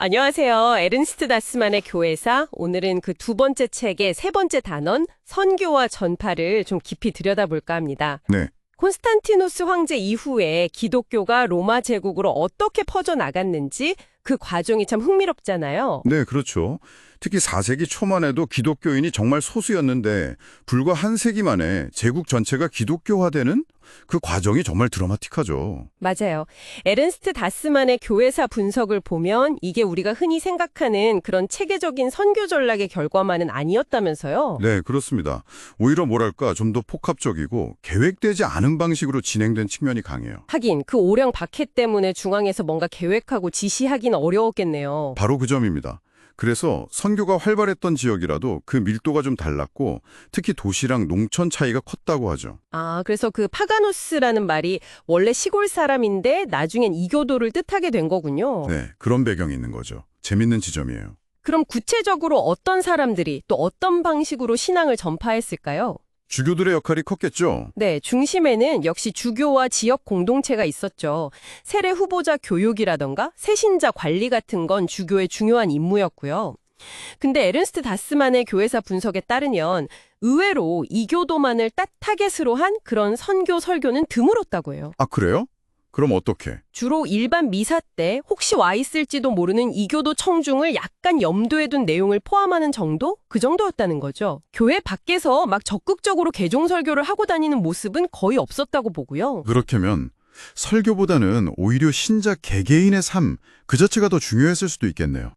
안녕하세요. 에른스트 다스만의 교회사. 오늘은 그 두 번째 책의 세 번째 단원, 선교와 전파를 좀 깊이 들여다볼까 합니다. 네, 콘스탄티누스 황제 이후에 기독교가 로마 제국으로 어떻게 퍼져나갔는지 그 과정이 참 흥미롭잖아요. 네, 그렇죠. 특히 4세기 초만 해도 기독교인이 정말 소수였는데 불과 한 세기 만에 제국 전체가 기독교화되는 그 과정이 정말 드라마틱하죠. 맞아요. 에른스트 다스만의 교회사 분석을 보면 이게 우리가 흔히 생각하는 그런 체계적인 선교 전략의 결과만은 아니었다면서요. 네, 그렇습니다. 오히려 뭐랄까 좀 더 폭합적이고 계획되지 않은 방식으로 진행된 측면이 강해요. 하긴 그 오령 박해 때문에 중앙에서 뭔가 계획하고 지시하기는 어려웠겠네요. 바로 그 점입니다. 그래서 선교가 활발했던 지역이라도 그 밀도가 좀 달랐고 특히 도시랑 농촌 차이가 컸다고 하죠. 아, 그래서 그 파가누스라는 말이 원래 시골 사람인데 나중엔 이교도를 뜻하게 된 거군요. 네, 그런 배경이 있는 거죠. 재밌는 지점이에요. 그럼 구체적으로 어떤 사람들이 또 어떤 방식으로 신앙을 전파했을까요? 주교들의 역할이 컸겠죠. 네, 중심에는 역시 주교와 지역 공동체가 있었죠. 세례 후보자 교육이라던가 새신자 관리 같은 건 주교의 중요한 임무였고요. 근데 에른스트 다스만의 교회사 분석에 따르면 의외로 이교도만을 타겟으로 한 그런 선교 설교는 드물었다고 해요. 아, 그래요? 그럼 어떻게? 주로 일반 미사 때 혹시 와 있을지도 모르는 이교도 청중을 약간 염두에 둔 내용을 포함하는 정도? 그 정도였다는 거죠. 교회 밖에서 막 적극적으로 개종 설교를 하고 다니는 모습은 거의 없었다고 보고요. 그렇다면 설교보다는 오히려 신자 개개인의 삶, 그 자체가 더 중요했을 수도 있겠네요.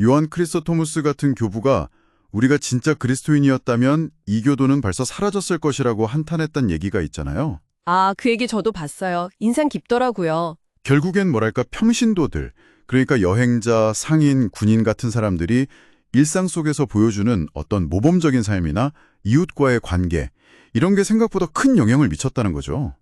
요한 크리스토토무스 같은 교부가 우리가 진짜 그리스도인이었다면 이교도는 벌써 사라졌을 것이라고 한탄했단 얘기가 있잖아요. 아, 그 얘기 저도 봤어요. 인상 깊더라고요. 결국엔 뭐랄까 평신도들, 그러니까 여행자, 상인, 군인 같은 사람들이 일상 속에서 보여주는 어떤 모범적인 삶이나 이웃과의 관계, 이런 게 생각보다 큰 영향을 미쳤다는 거죠.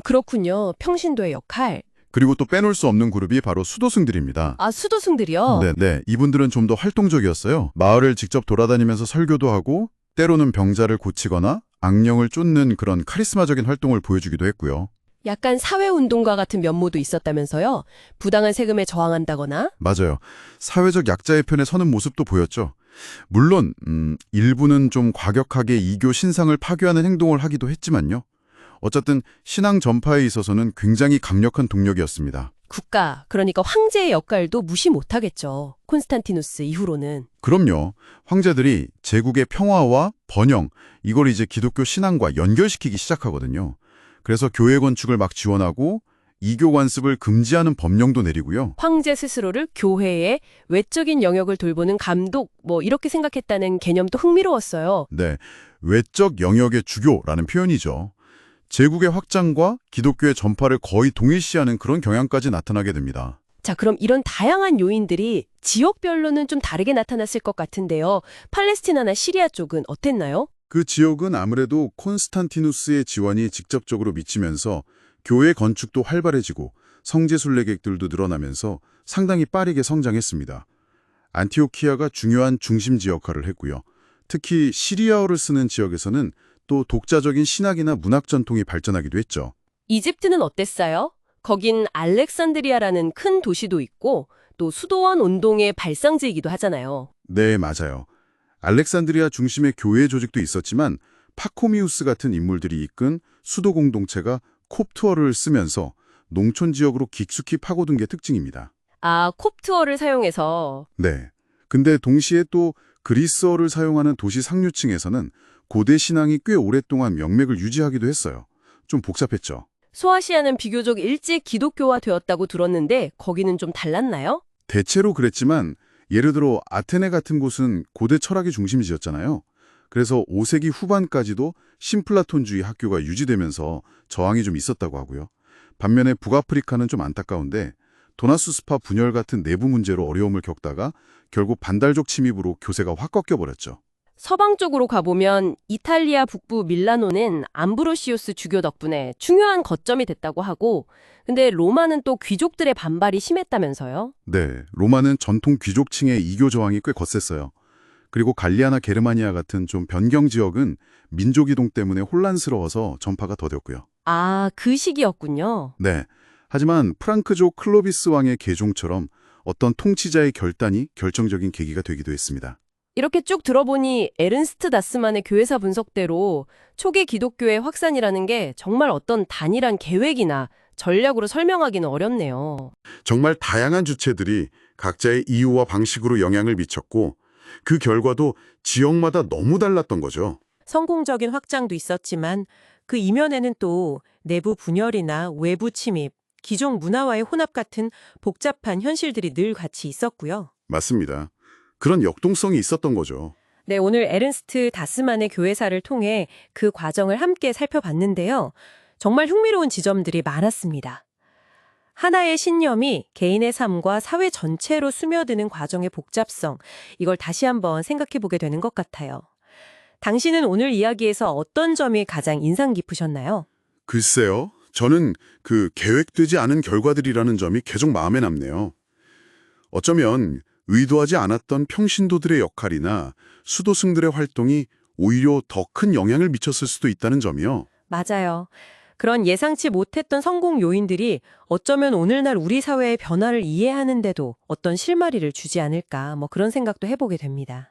그렇군요. 평신도의 역할. 그리고 또 빼놓을 수 없는 그룹이 바로 수도승들입니다. 아, 수도승들이요? 네. 이분들은 좀 더 활동적이었어요. 마을을 직접 돌아다니면서 설교도 하고 때로는 병자를 고치거나 악령을 쫓는 그런 카리스마적인 활동을 보여주기도 했고요. 약간 사회운동가 같은 면모도 있었다면서요? 부당한 세금에 저항한다거나? 맞아요. 사회적 약자의 편에 서는 모습도 보였죠. 물론 일부는 좀 과격하게 이교 신상을 파괴하는 행동을 하기도 했지만요. 어쨌든 신앙 전파에 있어서는 굉장히 강력한 동력이었습니다. 국가, 그러니까 황제의 역할도 무시 못하겠죠. 콘스탄티누스 이후로는. 그럼요. 황제들이 제국의 평화와 번영, 이걸 이제 기독교 신앙과 연결시키기 시작하거든요. 그래서 교회 건축을 막 지원하고 이교 관습을 금지하는 법령도 내리고요. 황제 스스로를 교회의 외적인 영역을 돌보는 감독, 이렇게 생각했다는 개념도 흥미로웠어요. 네, 외적 영역의 주교라는 표현이죠. 제국의 확장과 기독교의 전파를 거의 동일시하는 그런 경향까지 나타나게 됩니다. 자, 그럼 이런 다양한 요인들이 지역별로는 좀 다르게 나타났을 것 같은데요. 팔레스티나나 시리아 쪽은 어땠나요? 그 지역은 아무래도 콘스탄티누스의 지원이 직접적으로 미치면서 교회 건축도 활발해지고 성지 순례객들도 늘어나면서 상당히 빠르게 성장했습니다. 안티오키아가 중요한 중심지 역할을 했고요. 특히 시리아어를 쓰는 지역에서는 또 독자적인 신학이나 문학 전통이 발전하기도 했죠. 이집트는 어땠어요? 거긴 알렉산드리아라는 큰 도시도 있고 또 수도원 운동의 발상지이기도 하잖아요. 네, 맞아요. 알렉산드리아 중심의 교회 조직도 있었지만 파코미우스 같은 인물들이 이끈 수도 공동체가 콥트어를 쓰면서 농촌 지역으로 깊숙이 파고든 게 특징입니다. 아, 콥트어를 사용해서. 네. 근데 동시에 또 그리스어를 사용하는 도시 상류층에서는 고대 신앙이 꽤 오랫동안 명맥을 유지하기도 했어요. 좀 복잡했죠. 소아시아는 비교적 일찍 기독교화 되었다고 들었는데 거기는 좀 달랐나요? 대체로 그랬지만 예를 들어 아테네 같은 곳은 고대 철학의 중심지였잖아요. 그래서 5세기 후반까지도 신플라톤주의 학교가 유지되면서 저항이 좀 있었다고 하고요. 반면에 북아프리카는 좀 안타까운데 도나스스파 분열 같은 내부 문제로 어려움을 겪다가 결국 반달족 침입으로 교세가 확 꺾여버렸죠. 서방 쪽으로 가보면 이탈리아 북부 밀라노는 암브로시우스 주교 덕분에 중요한 거점이 됐다고 하고, 근데 로마는 또 귀족들의 반발이 심했다면서요? 네, 로마는 전통 귀족층의 이교 저항이 꽤 거셌어요. 그리고 갈리아나 게르마니아 같은 좀 변경 지역은 민족 이동 때문에 혼란스러워서 전파가 더뎠고요. 아, 그 시기였군요. 네, 하지만 프랑크족 클로비스 왕의 계종처럼 어떤 통치자의 결단이 결정적인 계기가 되기도 했습니다. 이렇게 쭉 들어보니 에른스트 다스만의 교회사 분석대로 초기 기독교의 확산이라는 게 정말 어떤 단일한 계획이나 전략으로 설명하기는 어렵네요. 정말 다양한 주체들이 각자의 이유와 방식으로 영향을 미쳤고 그 결과도 지역마다 너무 달랐던 거죠. 성공적인 확장도 있었지만 그 이면에는 또 내부 분열이나 외부 침입, 기존 문화와의 혼합 같은 복잡한 현실들이 늘 같이 있었고요. 맞습니다. 그런 역동성이 있었던 거죠. 네, 오늘 에른스트 다스만의 교회사를 통해 그 과정을 함께 살펴봤는데요. 정말 흥미로운 지점들이 많았습니다. 하나의 신념이 개인의 삶과 사회 전체로 스며드는 과정의 복잡성, 이걸 다시 한번 생각해 보게 되는 것 같아요. 당신은 오늘 이야기에서 어떤 점이 가장 인상 깊으셨나요? 글쎄요. 저는 그 계획되지 않은 결과들이라는 점이 계속 마음에 남네요. 어쩌면 의도하지 않았던 평신도들의 역할이나 수도승들의 활동이 오히려 더 큰 영향을 미쳤을 수도 있다는 점이요. 맞아요. 그런 예상치 못했던 성공 요인들이 어쩌면 오늘날 우리 사회의 변화를 이해하는 데도 어떤 실마리를 주지 않을까, 그런 생각도 해보게 됩니다.